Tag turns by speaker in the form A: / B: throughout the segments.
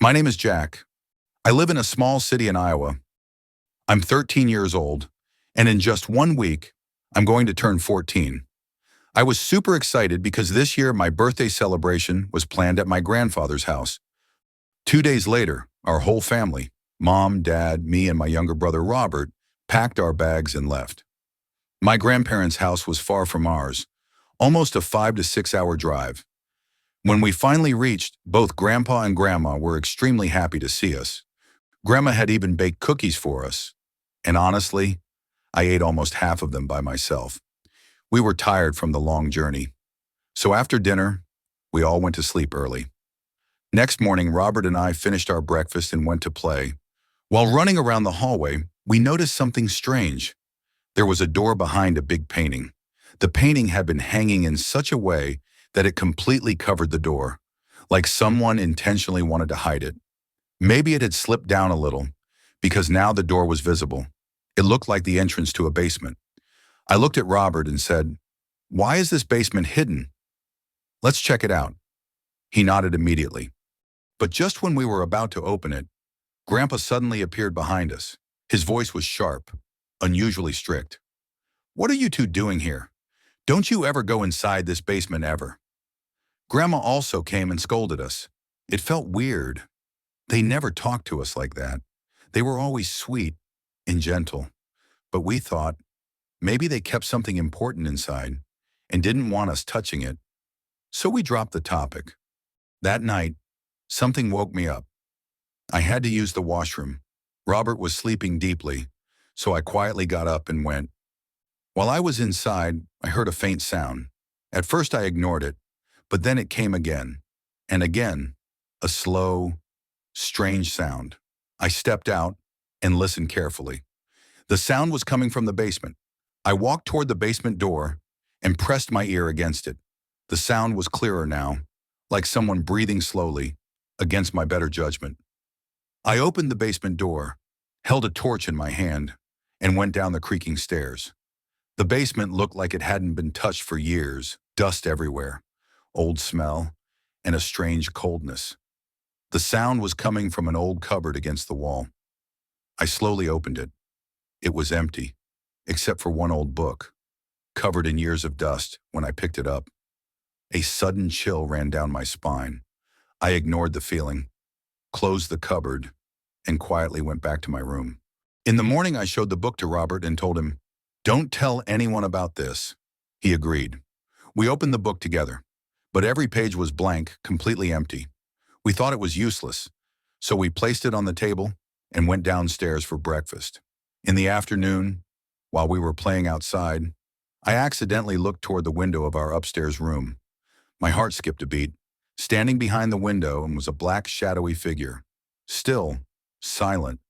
A: My name is Jack. I live in a small city in Iowa. I'm 13 years old, and in just 1 week, I'm going to turn 14. I was super excited because this year my birthday celebration was planned at my grandfather's house. 2 days later, our whole family, mom, dad, me, and my younger brother Robert, packed our bags and left. My grandparents' house was far from ours, almost a 5 to 6 hour drive. When we finally reached, both Grandpa and Grandma were extremely happy to see us. Grandma had even baked cookies for us. And honestly, I ate almost half of them by myself. We were tired from the long journey. So after dinner, we all went to sleep early. Next morning, Robert and I finished our breakfast and went to play. While running around the hallway, we noticed something strange. There was a door behind a big painting. The painting had been hanging in such a way that it completely covered the door, like someone intentionally wanted to hide it. Maybe it had slipped down a little, because now the door was visible. It looked like the entrance to a basement. I looked at Robert and said, "Why is this basement hidden? Let's check it out." He nodded immediately. But just when we were about to open it, Grandpa suddenly appeared behind us. His voice was sharp, unusually strict. "What are you two doing here? Don't you ever go inside this basement ever?" Grandma also came and scolded us. It felt weird. They never talked to us like that. They were always sweet and gentle. But we thought maybe they kept something important inside and didn't want us touching it. So we dropped the topic. That night, something woke me up. I had to use the washroom. Robert was sleeping deeply, so I quietly got up and went. While I was inside, I heard a faint sound. At first I ignored it, but then it came again, and again, a slow, strange sound. I stepped out and listened carefully. The sound was coming from the basement. I walked toward the basement door and pressed my ear against it. The sound was clearer now, like someone breathing slowly, against my better judgment. I opened the basement door, held a torch in my hand, and went down the creaking stairs. The basement looked like it hadn't been touched for years, dust everywhere, old smell, and a strange coldness. The sound was coming from an old cupboard against the wall. I slowly opened it. It was empty, except for one old book, covered in years of dust when I picked it up. A sudden chill ran down my spine. I ignored the feeling, closed the cupboard, and quietly went back to my room. In the morning, I showed the book to Robert and told him, "Don't tell anyone about this." He agreed. We opened the book together, but every page was blank, completely empty. We thought it was useless, so we placed it on the table and went downstairs for breakfast. In the afternoon, while we were playing outside, I accidentally looked toward the window of our upstairs room. My heart skipped a beat. Standing behind the window was a black, shadowy figure, still, silent,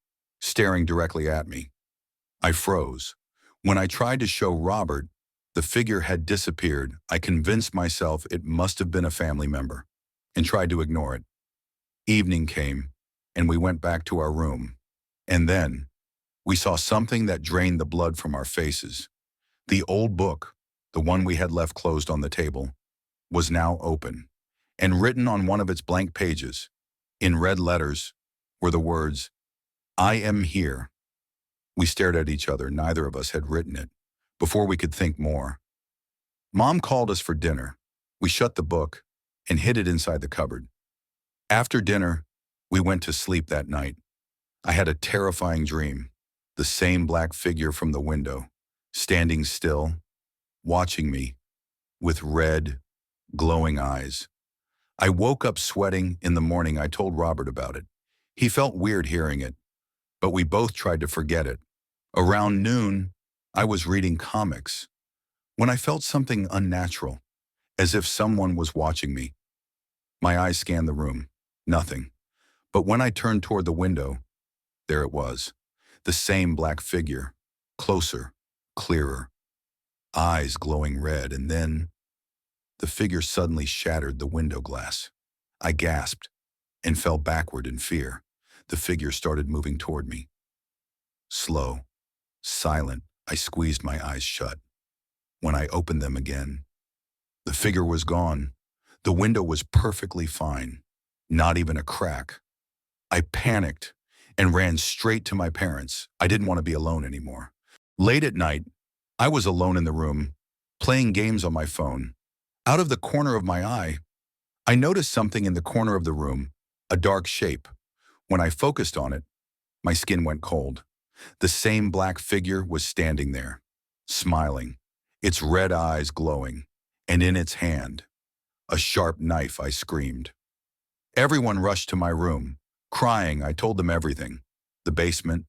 A: staring directly at me. I froze. When I tried to show Robert, the figure had disappeared. I convinced myself it must have been a family member and tried to ignore it. Evening came, and we went back to our room. And then, we saw something that drained the blood from our faces. The old book, the one we had left closed on the table, was now open, and written on one of its blank pages, in red letters, were the words, "I am here." We stared at each other. Neither of us had written it. Before we could think more, Mom called us for dinner. We shut the book and hid it inside the cupboard. After dinner, we went to sleep that night. I had a terrifying dream. The same black figure from the window, standing still, watching me, with red, glowing eyes. I woke up sweating. In the morning, I told Robert about it. He felt weird hearing it, but we both tried to forget it. Around noon, I was reading comics when I felt something unnatural, as if someone was watching me. My eyes scanned the room. Nothing. But when I turned toward the window, there it was. The same black figure, closer, clearer, eyes glowing red, and then the figure suddenly shattered the window glass. I gasped and fell backward in fear. The figure started moving toward me. Slow, silent, I squeezed my eyes shut. When I opened them again, the figure was gone. The window was perfectly fine, not even a crack. I panicked and ran straight to my parents. I didn't want to be alone anymore. Late at night, I was alone in the room, playing games on my phone. Out of the corner of my eye, I noticed something in the corner of the room, a dark shape. When I focused on it, my skin went cold. The same black figure was standing there, smiling, its red eyes glowing, and in its hand, a sharp knife. I screamed. Everyone rushed to my room. Crying, I told them everything. The basement,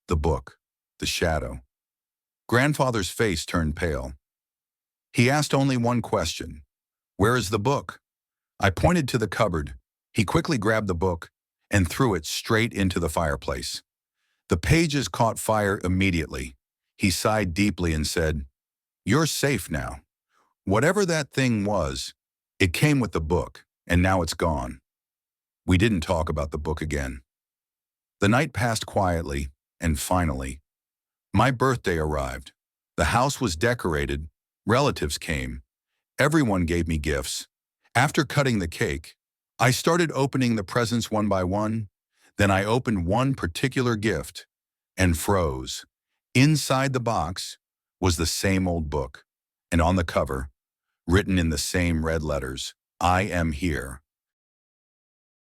A: the book, the shadow. Grandfather's face turned pale. He asked only one question. Where is the book? I pointed to the cupboard. He quickly grabbed the book and threw it straight into the fireplace. The pages caught fire immediately. He sighed deeply and said, "You're safe now. Whatever that thing was, it came with the book, and now it's gone." We didn't talk about the book again. The night passed quietly, and finally, my birthday arrived. The house was decorated, relatives came, everyone gave me gifts. After cutting the cake, I started opening the presents one by one. Then I opened one particular gift and froze. Inside the box was the same old book, and on the cover, written in the same red letters, "I am here."